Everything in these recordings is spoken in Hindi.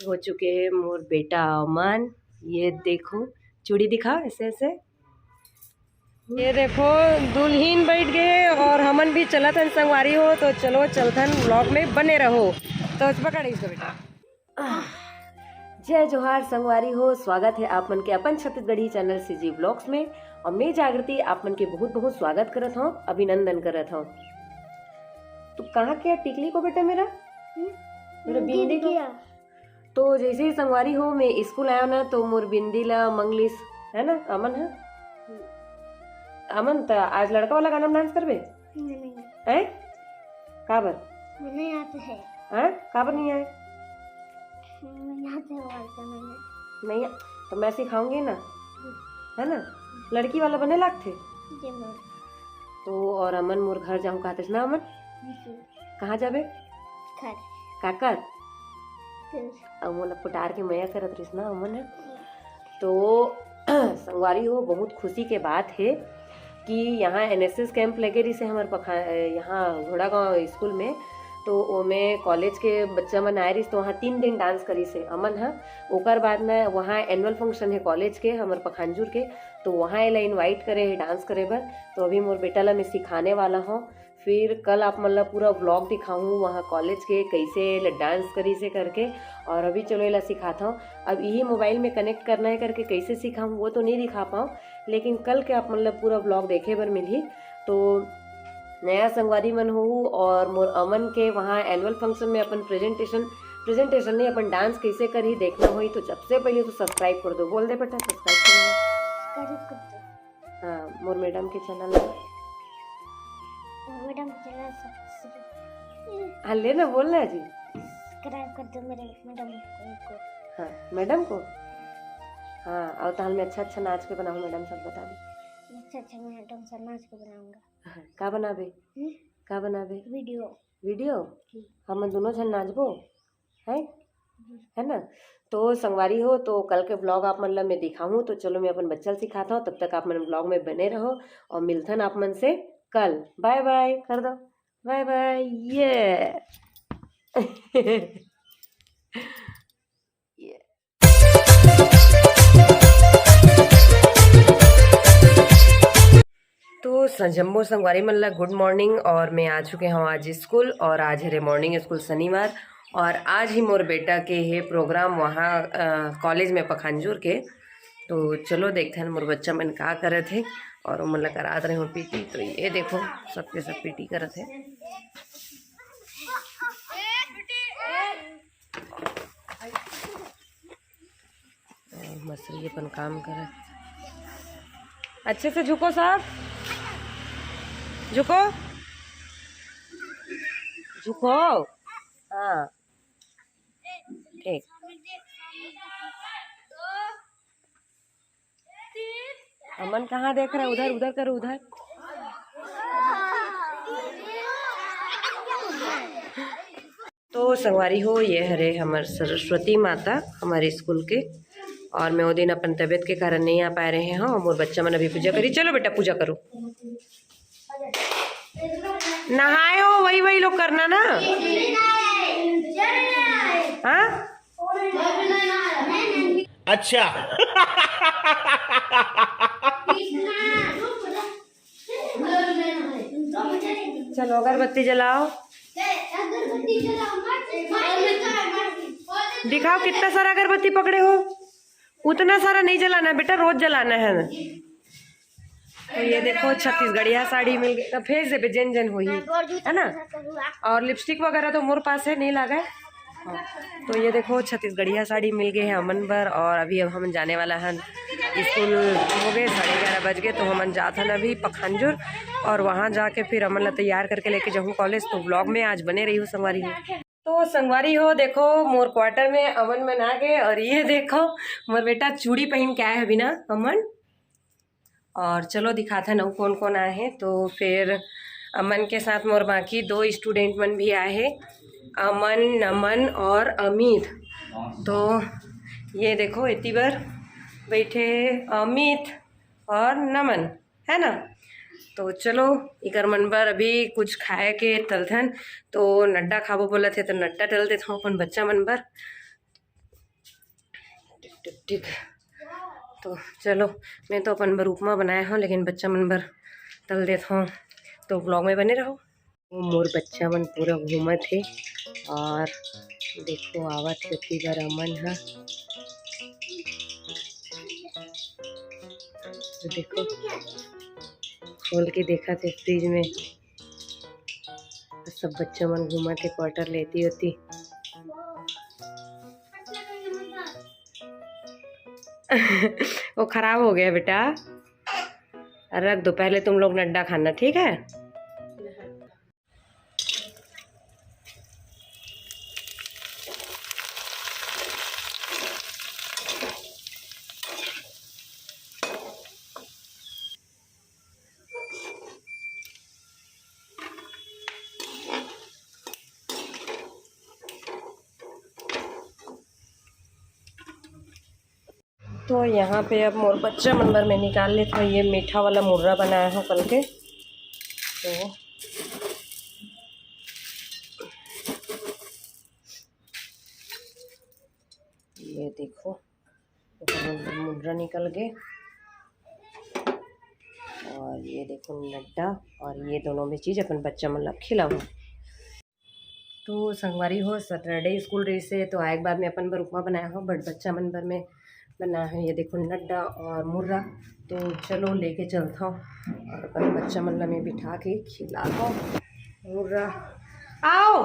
हो चुके हैं मोर बेटा अमन। ये देखो चूड़ी दिखा ऐसे ऐसे। ये देखो दुल्हीन बैठ गए और हमन भी चलत हन संगवारी हो, तो चलो चलथन व्लॉग में बने रहो। तो पकड़ इसको बेटा। जय जोहार संगवारी हो, स्वागत है आप मन के अपन छत्तीसगढ़ी चैनल सीजी व्लॉग्स में। और मैं जागृति आप मन के बहुत बहुत स्वागत करत हूँ, अभिनंदन करत हूँ। तो कहाँ क्या टिकली को बेटा मेरा बिंदी को। तो जैसे ही संगवारी हो मैं स्कूल आया ना, तो मोर बिंदी ला मंगलिस है ना अमन है। अमन तो आज लड़का वाला गाना में डांस करबे हैं? काबर नहीं आता है? हैं काबर नहीं आए? नहीं तो मैं सिखाऊंगी ना, है ना। लड़की वाला बने लागथे तो। और अमन मोर घर जाऊँ कहते ना अमन? कहाँ जाबे? काकर मोला पुटार के मया करत रहिस ना अमन है। तो संगवारी हो बहुत खुशी के बात है कि यहाँ एनएसएस कैंप लगे रही से हमारे यहाँ घोड़ा गाँव स्कूल में। तो ओमे कॉलेज के बच्चा मन आए रही, तो वहाँ 3 दिन डांस करी से अमन है। ओकर बाद में वहाँ एनुअल फंक्शन है कॉलेज के हमारे पखानजूर के, तो वहाँ एला इनवाइट करे है डांस करे बर। तो अभी मोर बेटा ला मैं सिखाने वाला हूँ। फिर कल आप मतलब पूरा व्लॉग दिखाऊँ वहाँ कॉलेज के कैसे डांस करी से करके। और अभी चलो इला सिखाता हूँ। अब यही मोबाइल में कनेक्ट करना है करके कैसे सिखाऊँ वो तो नहीं दिखा पाऊँ, लेकिन कल के आप मतलब पूरा व्लॉग देखे बर मिली। तो नया संगवारी मन हो और मोर अमन के वहाँ एनुअल फंक्शन में अपन प्रेजेंटेशन नहीं अपन डांस कैसे कर ही देखना हो, तो सबसे पहले तो सब्सक्राइब कर दो। बोल दे बेटा सब्सक्राइब कर दो। हाँ मोर मैडम के चैनल हाँ ले ना बोलना जी। सब्सक्राइब कर दो मेरे मैडम को। हाँ मैडम को। हाँ और तो मैं अच्छा नाच के बनाऊँ मैडम सब बता दी। अच्छा मैडम सब नाच के बनाऊंगा। का बनाबे? का बनाबे? वीडियो हम दोनों जन नाचबो है ना। तो संगवारी हो, तो कल के ब्लॉग आप मतलब मैं दिखाऊँ, तो चलो मैं अपन बच्चा सिखाता हूँ। तब तक आप मन ब्लॉग में बने रहो और मिलथन आप मन से कल। बाय बाय कर दो, बाय बाय। ये तो जम्मू संगवारी मल्ला गुड मॉर्निंग। और मैं आ चुके हूँ आज स्कूल, और आज है मॉर्निंग स्कूल शनिवार। और आज ही मोर बेटा के है प्रोग्राम वहाँ कॉलेज में पखानजूर के। तो चलो देखते हैं मोर बच्चा मन का करत है। और वो मतलब करात रहे हो पीटी। तो ये देखो सबके सब पीटी करत है। मसरी अपन काम करे। अच्छे से झुको साहब, झुको झुको। हाँ ठीक। अमन कहाँ देख रहा है? उधर उधर करो उधर। तो संगवारी हो ये हरे हमारे सरस्वती माता हमारे स्कूल के। और मैं वो दिन अपन तबीयत के कारण नहीं आ पा रहे हैं। और मोर बच्चा मन अभी पूजा करी। चलो बेटा पूजा करो। नहाए हो वही लोग करना ना। हाँ अच्छा। चलो अगरबत्ती जलाओ। दिखाओ कितना सारा अगरबत्ती पकड़े हो। उतना सारा नहीं जलाना बेटा, रोज जलाना है। तो ये देखो छत्तीसगढ़िया साड़ी मिल गई। तो फेस दे पे जन हुई है ना। और लिपस्टिक वगैरह तो मोर पास है नहीं लगा है। तो ये देखो छत्तीसगढ़िया साड़ी मिल गई है अमन पर। और अभी अब हम जाने वाला है स्कूल। हो गए 11:30 बज गए, तो हम जाते हैं अभी पखानजूर। और वहाँ जाके फिर अमन ला तैयार करके लेके जाऊँ कॉलेज। तो ब्लॉग में आज बने रही हूँ संगवारी हो। तो संगवारी हो देखो मोर क्वार्टर में अमन मन आ गए। और ये देखो मोर बेटा चूड़ी पहन के आया है बिना अमन। और चलो दिखाते हैं ना कौन कौन आए हैं। तो फिर अमन के साथ मोर बाकी 2 स्टूडेंट मन भी आए हैं, अमन, नमन और अमित। तो ये देखो इतनी बार बैठे अमित और नमन है ना। तो चलो इकर मन पर अभी कुछ खाए के तलथन। तो नड्डा खाबो बोला थे, तो नड्डा तल देता हूँ अपन बच्चा मन पर। टिक टिक। तो चलो, मैं तो अपन बर उपमा बनाया हूँ, लेकिन बच्चा मन बर तल देता हूँ, तो ब्लॉग में बने रहो। वो मोर बच्चा मन पूरा घूमत थे और देखो आवत थे बर अमन है। तो देखो खोल के देखा थे फ्रिज में, सब बच्चा मन घूमा थे क्वार्टर लेती होती। वो खराब हो गया बेटा, रख दो, पहले तुम लोग नड्डा खाना, ठीक है। तो यहाँ पे अब मोर बच्चा मनबर में निकाल ले, तो ये मीठा वाला मुर्रा बनाया हूँ कल के। तो ये देखो मुर्रा निकल गए, और ये देखो नड्डा, और ये दोनों में चीज़ अपन बच्चा मतलब खिलाऊँ। तो संगवारी हो सैटरडे स्कूल रही से, तो आए बाद में अपन बर उपमा बनाया हो, बट बच्चा मन बर में बना है ये देखो नड्डा और मुर्रा। तो चलो लेके चलता हूँ और अपन बच्चा मन में बिठा के खिला दो मुर्रा। आओ,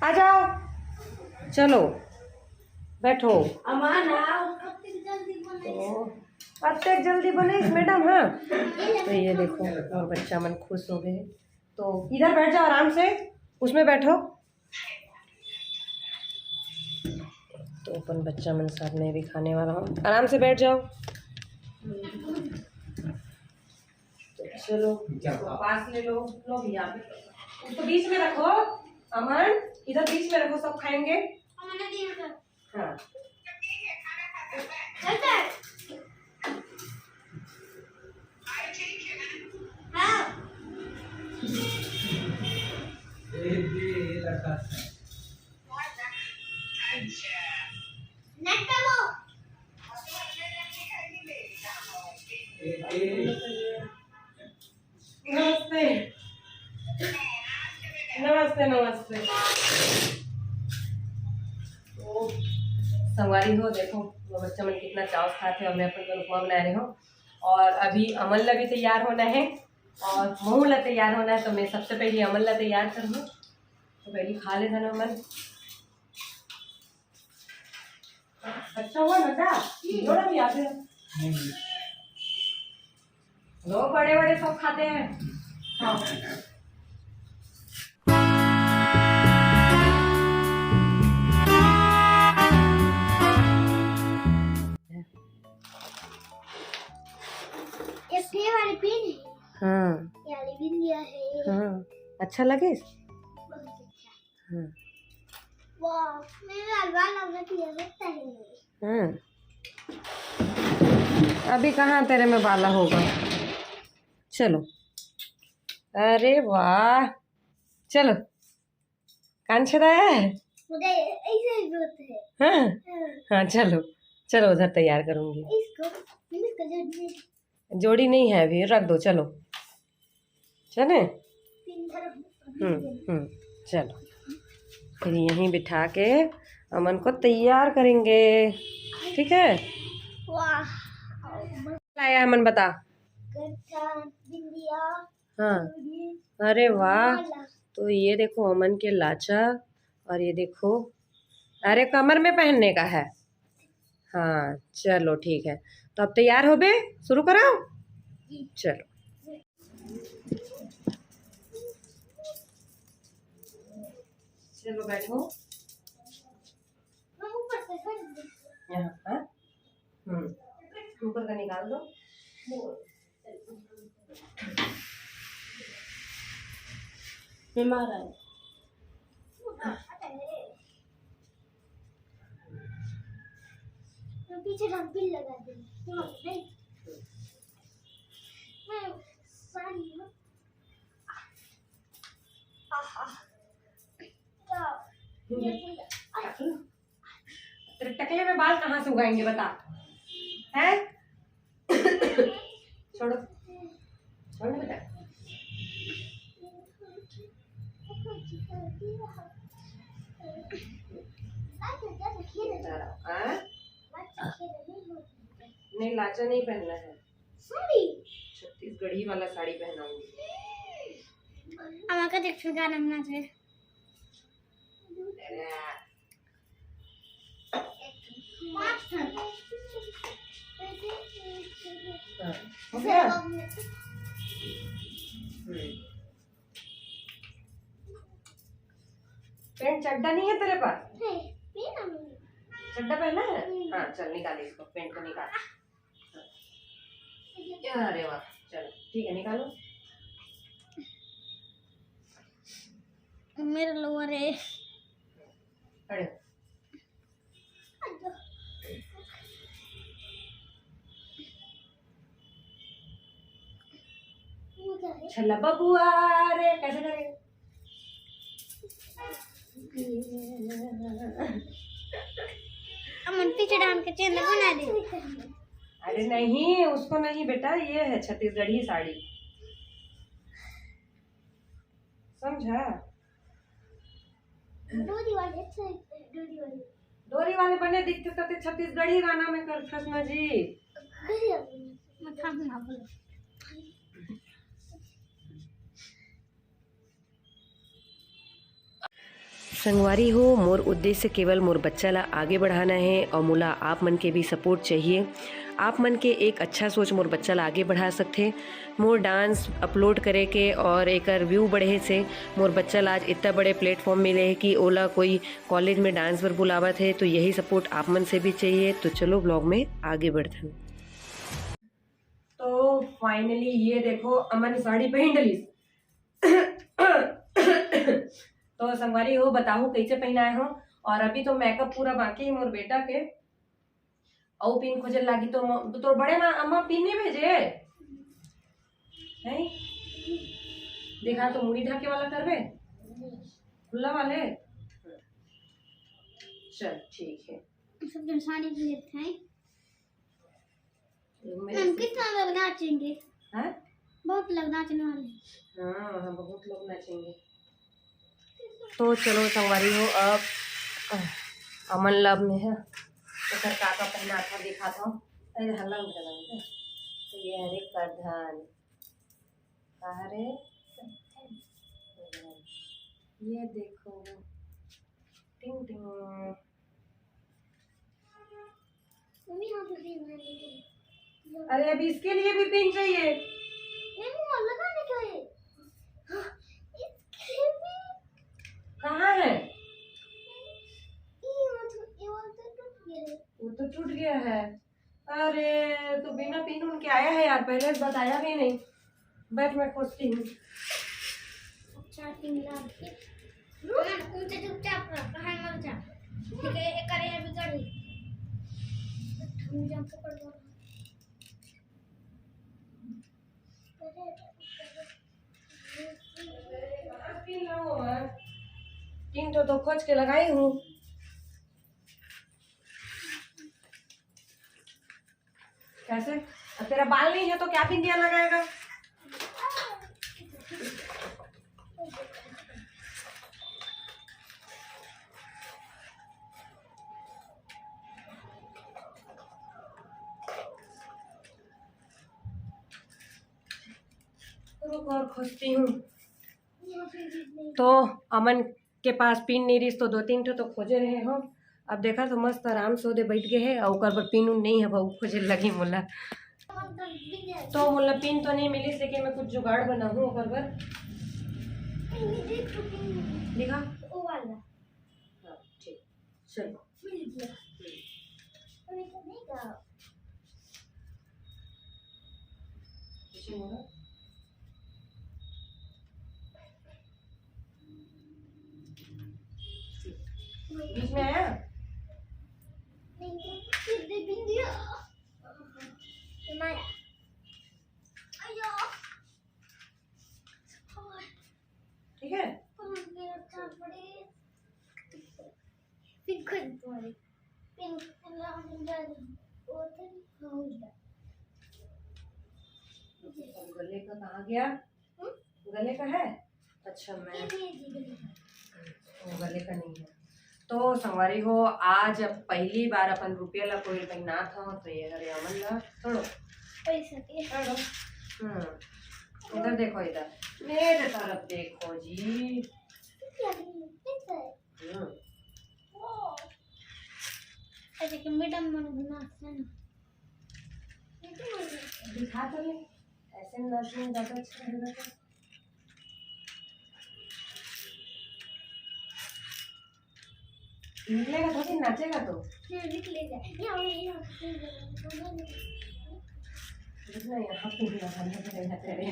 आ जाओ, चलो बैठो। तो अब तक जल्दी बने मैडम। हाँ, तो ये देखो और बच्चा मन खुश हो गए। तो इधर बैठ जाओ आराम से, उसमें बैठो। तो अपन बच्चा मन साथ में भी खाने वाला हूँ, आराम से बैठ जाओ। तो चलो पास ले लो, लो भैया उसको बीच में रखो। अमन इधर बीच में रखो, सब खाएंगे। हाँ नमस्ते नमस्ते नमस्ते। तो संगवारी हो देखो वो बच्चा मन कितना चाव खाते, और मैं अपन उपमा बना रही हूँ। और अभी अमन ला भी तैयार होना है और महू ला तैयार होना है, तो मैं सबसे पहले अमन ला तैयार कर लूँ। तो पहले खा ले था ना अमन, अच्छा हुआ बेटा, थोड़ा भी आते लोग बड़े बड़े सब खाते हैं। हाँ ये वाली पेन है। हाँ ये वाली पेन लिया है। हाँ, अच्छा लगे। बहुत अच्छा। हाँ वाह, मेरा बाल अब तक ये लगता है। हाँ, अभी कहाँ तेरे में बाला होगा। चलो, अरे वाह, चलो कान छेदाया है। मुझे ऐसे ही होता है। हाँ हाँ, चलो चलो उधर तैयार करूँगी। इसको जोड़ी नहीं है अभी, रख दो, चलो चले। चलो फिर यहीं बिठा के अमन को तैयार करेंगे, ठीक है। वाह, लाया अमन बता। बिंदिया। हाँ, अरे वाह। तो ये देखो अमन के लाचा, और ये देखो, अरे कमर में पहनने का है। हाँ चलो ठीक है, तो अब तैयार हो बे, शुरू कराओ। चलो चलो बैठो यहाँ। हाँ ऊपर का निकाल दो। हमारा पीछे ढक्कन लगा देंगे। साड़ी तेरे टकले में बाल बाल कहाँ से उगाएंगे बता, है? छोड़ो छोड़ो बेटा। हाँ? नहीं लाचा नहीं पहनना है, साड़ी छत्तीसगढ़ी वाला साड़ी पहनाऊंगी। का देखो गाना बना चाहिए। हो गया? पेंट चड्डा नहीं है तेरे पास? चड्डा पहना है? हाँ चल निकाल इसको, पेंट को निकाल। अरे वाह, चलो ठीक है निकालो। मेरा लोअर है। खड़े छल्ला बबुआ रे, कैसे करेंगे? अमन पीछे डाल के चैनल बना दे। अरे नहीं उसको नहीं बेटा, ये है छत्तीसगढ़ी साड़ी, समझा? डोरी वाले बने दिखते तो छत्तीसगढ़ी गाना में कर फसना जी। संगवारी हो, मोर उद्देश्य केवल मोर बच्चा ला आगे बढ़ाना है और मोला आप मन के भी सपोर्ट चाहिए। आप मन के एक अच्छा सोच मोर बच्चा ला आगे बढ़ा सकते। मोर डांस अपलोड करे के और एकर व्यू बढ़े से मोर बच्चा ला आज इतना बड़े प्लेटफॉर्म मिले है कि ओला कोई कॉलेज में डांस पर बुलावत है, तो यही सपोर्ट आप मन से भी चाहिए। तो चलो ब्लॉग में आगे बढ़ते हैं। तो फाइनली ये देखो अमन साड़ी पहन ली। तो संगवारी हो बताओ कैसे पहनाए हो। और अभी तो मेकअप पूरा बाकी है मोर बेटा के, औ पिन खोजल लागी तो बड़े माँ अम्मा पिन नहीं भेजे नहीं देखा तो मुड़ी ढाके वाला करबे, खुला वाले। चल ठीक है, सब जन साड़ी लेते हैं। हम कितना लोग नाचेंगे? हाँ बहुत लोग नाचने वाले। हाँ बहुत लोग नाचेंगे। तो चलो संगवारी हो, अब अमन लब में है तो काका पहना था दिखा था। अरे हल्ला में लगा तो ये है रे करधन, अरे ये देखो टिंग टिंग। अरे अभी इसके लिए भी पिन चाहिए? कहाँ है? वो तो टूट गया है। अरे तो बिना पिन उन के आया है यार, पहले बताया भी नहीं। बैठ मैं खोजती हूँ। अच्छा पिन ला के ऊंचे चुपचाप रह, कहां मत जा। ठीक है एक करे अभी गाड़ी हम जा पकड़ लो। पिन तो खोज के लगाई हूँ। कैसे? अब तेरा बाल नहीं है तो क्या पिन दिया लगाएगा? रुक और खोजती हूँ। तो अमन के पास पिन नहीं रही तो 2-3 तो खोजे रहे हो। अब देखा तो मस्त आराम से ओदे बैठ गए है और ओकर पर पिन उन नहीं है, बहुत खोजे लगी मोला। तो मोला पिन तो नहीं मिली, लेकिन मैं कुछ जुगाड़ बना हूँ ओकर पर। दिखा ओ वाला। हाँ ठीक चलो मिल गया। अभी तो नहीं का बीच में आया। ठीक है गले का कहाँ गया? गले का है? अच्छा मैं वो गले का नहीं है। तो संगवारी हो आज पहली बार अपन रुपया ला कोई पहना था तो ये हरे अमन ला छोड़ो छोड़ो। इधर देखो, इधर मेरे तरफ देखो जी। मैडम दिखा तो ले, ऐसे नाचने में ज्यादा अच्छा रहेगा। तो निकलेगा थोड़ी, नाचेगा तो निकलेगा। यहाँ पे भी लगाना पड़ेगा तेरे।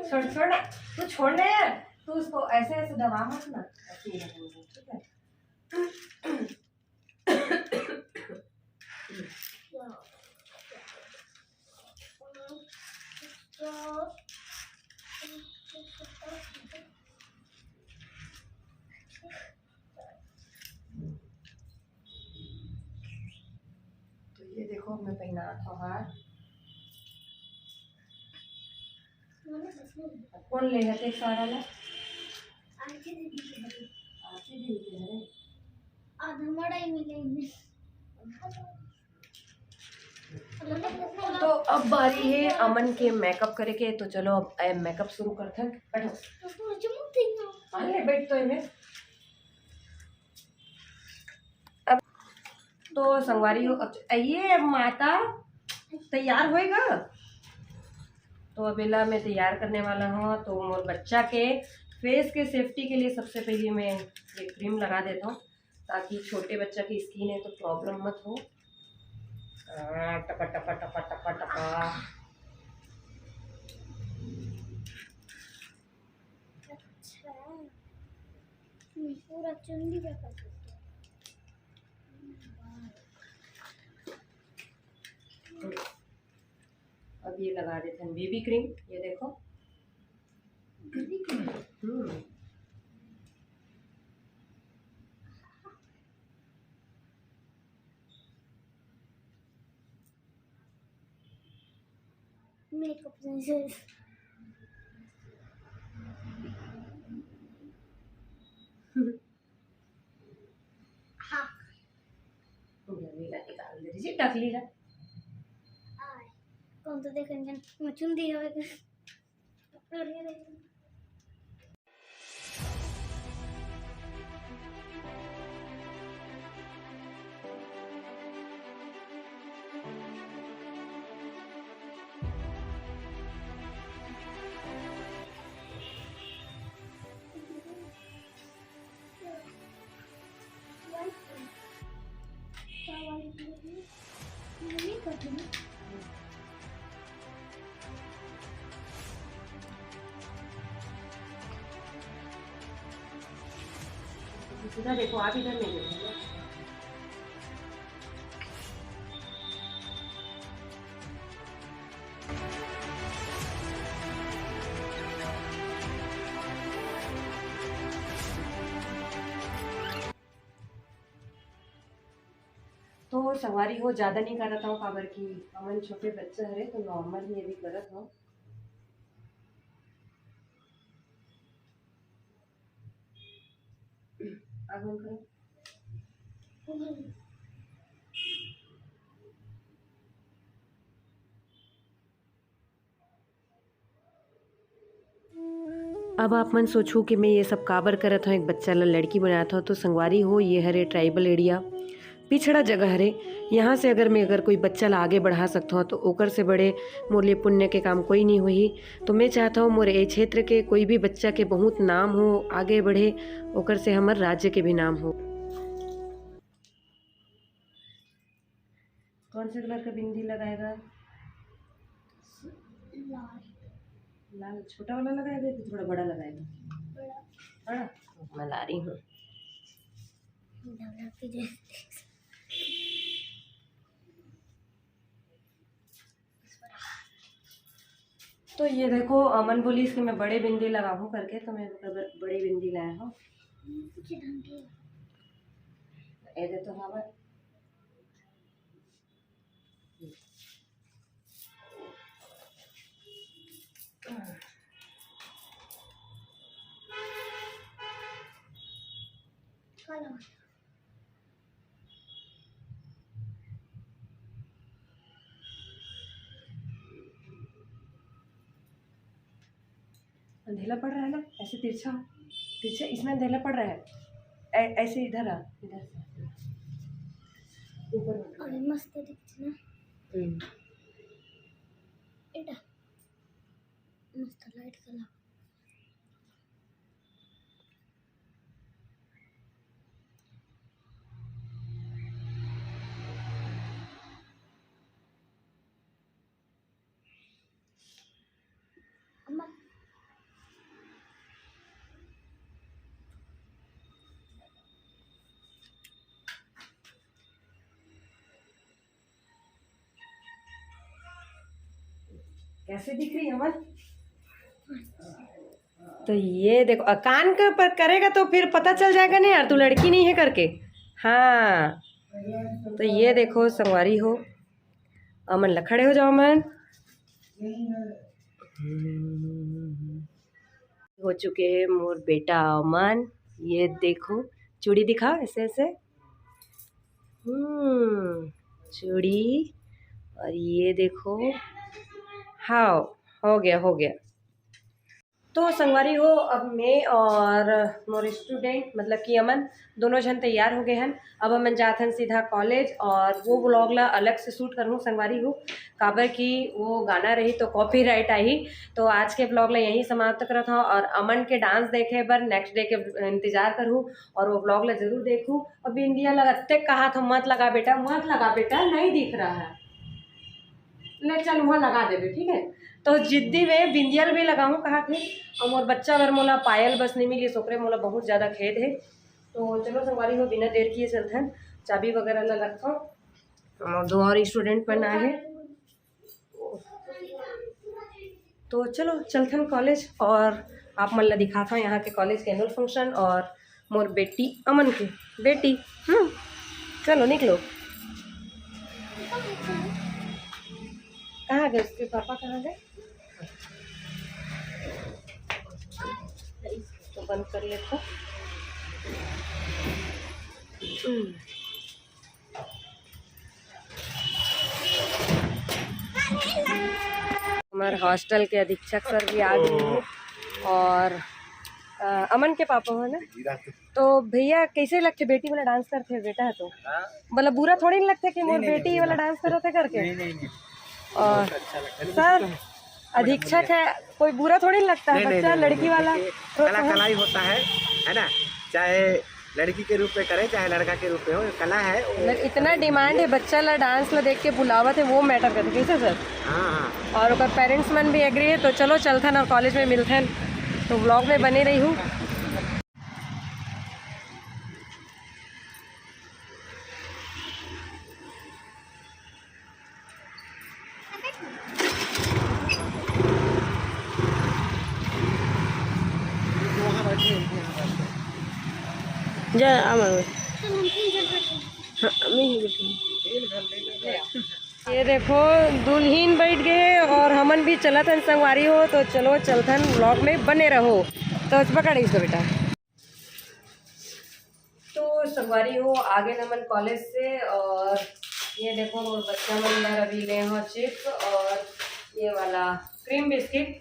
छोड़ छोड़ तू छोड़ना यार, तू उसको ऐसे ऐसे दबा मत ना, ऐसे ही रखेंगे ठीक है। तो ये देखो मैं पहना था हार। कौन लेगा ते सारा ला? आरती दीदी के हरे आधा मड़ाई मिलेंगे। तो अब बारी है अमन के मेकअप करे के, तो चलो अब मेकअप शुरू करते हैं। बैठो ले बैठ तो इन्हें। अब तो संगवारी हो ये माता तैयार होएगा, तो अबेला मैं तैयार करने वाला हूँ। तो मोर बच्चा के फेस के सेफ्टी के लिए सबसे पहले मैं ये क्रीम लगा देता हूँ, ताकि छोटे बच्चा की स्किन है तो प्रॉब्लम मत हो। टपा टपा टपा टपा टपा। अच्छा पूरा चुंडी का कर अब ये लगा देते हैं बेबी क्रीम, ये देखो। मेकअप हाँ निकाल दे जी, टकली है। कौन तो देखेंगे मैं चुंदी हो सीधा देखो, आप इधर नहीं देखो। तो सवारी हो ज़्यादा नहीं कर रहा हूँ, काबर की अमन छोटे बच्चे हरे तो नॉर्मल ही ये भी करत हूँ। आगमन करो। अब आप मन सोचो कि मैं ये सब काबर करत हूँ, एक बच्चा ला लड़की बनाया था। तो संगवारी हो ये हरे ट्राइबल एरिया पिछड़ा जगह हरे, यहाँ से अगर कोई बच्चा ला आगे बढ़ा सकता हूँ तो ओकर से बड़े मोर लिए पुण्य के काम कोई नहीं हुई। तो मैं चाहता हूँ मोर ए क्षेत्र के कोई भी बच्चा के बहुत नाम हो, आगे बढ़े, ओकर से हमार राज्य के भी नाम हो। कौन से कलर का बिंदी लगाएगा? लाल छोटा वाला लगाएगा कि थोड़ा बड़ा लगाएगा? बड़ा। मैं ला रही हूँ। तो ये देखो अमन बोली इसकी मैं बड़े बिंदी लगाऊं करके, तो मैं बड़ी बिंदी लाया हूँ। ऐसे तो हवा हेलो अंधेला पड़ रहा है ना, ऐसे तिरछा तिरछा इसमें अंधेला पड़ रहा है। ऐसे इधर आ, इधर से ऊपर और मस्त दिखती ना एटा मस्त लाइट कलर अम्मा कैसे दिख रही है अमन? तो ये देखो, कान के ऊपर करेगा तो फिर पता चल जाएगा नहीं यार, तू लड़की नहीं है करके। हाँ तो ये देखो संगवारी हो, अमन ला खड़े हो जाओ अमन। हो चुके हैं मोर बेटा अमन, ये देखो चूड़ी दिखा ऐसे ऐसे, चूड़ी, और ये देखो, हाँ हो गया हो गया। तो संगवारी हो, अब मैं और मोर स्टूडेंट मतलब कि अमन दोनों जन तैयार हो गए हैं। अब अमन जात हन सीधा कॉलेज, और वो व्लॉग ला अलग से शूट करूँ संगवारी हो, काबर की वो गाना रही तो कॉपीराइट आई। तो आज के व्लॉग ला यहीं समाप्त करत हूँ, और अमन के डांस देखे बर नेक्स्ट डे के इंतजार करूँ, और वो व्लॉग ला जरूर देखूँ। और बिंदिया लगाते कहा था मत लगा बेटा, मत लगा बेटा, नहीं दिख रहा है, ले चल वहाँ लगा देवे, ठीक है। तो जिद्दी में बिंदियल भी लगाऊँ कहा थे, और मोर बच्चा बर मोला पायल बस नहीं मिली, सोकरे मोला बहुत ज़्यादा खेद है। तो चलो संगवारी हो, बिना देर किए चलते हैं, चाबी वगैरह ला रखा, और दो और स्टूडेंट पढ़ना है, तो चलो चलते हैं कॉलेज। और आप मन ला दिखाता हूँ यहाँ के कॉलेज के एनुअल फंक्शन, और मोर बेटी अमन की बेटी। चलो निकलो। कहाँ गए उसके पापा, कहाँ गए? तो बंद कर लेता। हमारे हॉस्टल के अधीक्षक सर भी आ गए हैं, और अमन के पापा हो ना। तो भैया कैसे लगते, बेटी वाला डांस करते बेटा है तो मतलब बुरा थोड़ी नहीं लगता कि मोर बेटी वाला डांस कर रहे थे करके। और सर अधीक्षक है, कोई बुरा थोड़ी लगता है, बच्चा लड़की वाला कला कला ही होता है ना, चाहे लड़की के रूप में करे चाहे लड़का के रूप में हो, कला है। इतना डिमांड है बच्चा ला डांस ला देख के बुलावत है, वो मैटर करते कैसे सर। हाँ और अगर पेरेंट्स मन भी एग्री है तो चलो चलते हैं और कॉलेज में मिलते हैं। तो व्लॉग में बने रही हूँ। जा ये देखो दुल्हीन बैठ गए, और हमन भी चलत हन संगवारी हो, तो चलो चलथन, व्लॉग में बने रहो। तो पकड़ इसको बेटा। तो संगवारी हो आगे नमन कॉलेज से, और ये देखो बच्चा मन अभी ले हो चिप्स और ये वाला क्रीम बिस्किट।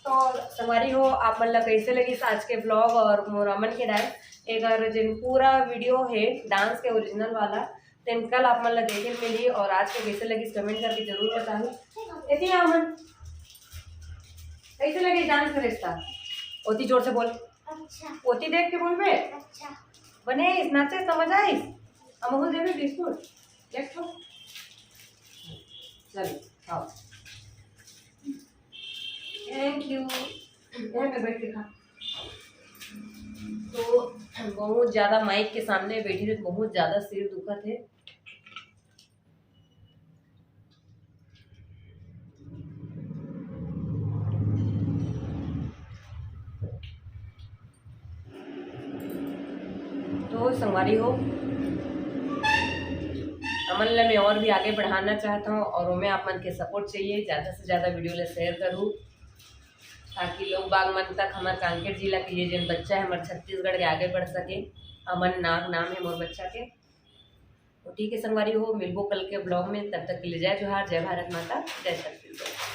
तो संगवारी हो आप मन कैसे लगी आज के ब्लॉग और मोर अमन के डांस, एक जिन पूरा वीडियो है डांस के ओरिजिनल वाला, तेन कल आप मन देखे मिली, और आज के कैसे लगी कमेंट करके जरूर बताओ। इतनी अमन कैसे लगी डांस का रिश्ता, ओती जोर से बोल। अच्छा ओती देख के बोल बे। अच्छा बने नाचे समझ आई, अमूल देवे बिस्कुट देखो। चल आओ, थैंक यू। यहाँ पे बैठ के खा। तो बहुत ज़्यादा माइक के सामने बैठी थी, बहुत ज़्यादा सिर दुखा थे। तो संगवारी हो अमन ला मैं और भी आगे बढ़ाना चाहता हूँ, और मैं आप मन के सपोर्ट चाहिए, ज़्यादा से ज़्यादा वीडियो ले शेयर करूँ। ताकि लोग बागमन तक हमारे कांकेर जिला के लिए जिन बच्चा है हमारे छत्तीसगढ़ के आगे बढ़ सके। अमन नाम है मोर बच्चा के। तो ठीक है संगवारी हो, मिलबो कल के ब्लॉग में, तब तक के लिए जय जोहार, जय भारत माता, जय छत्तीसगढ़।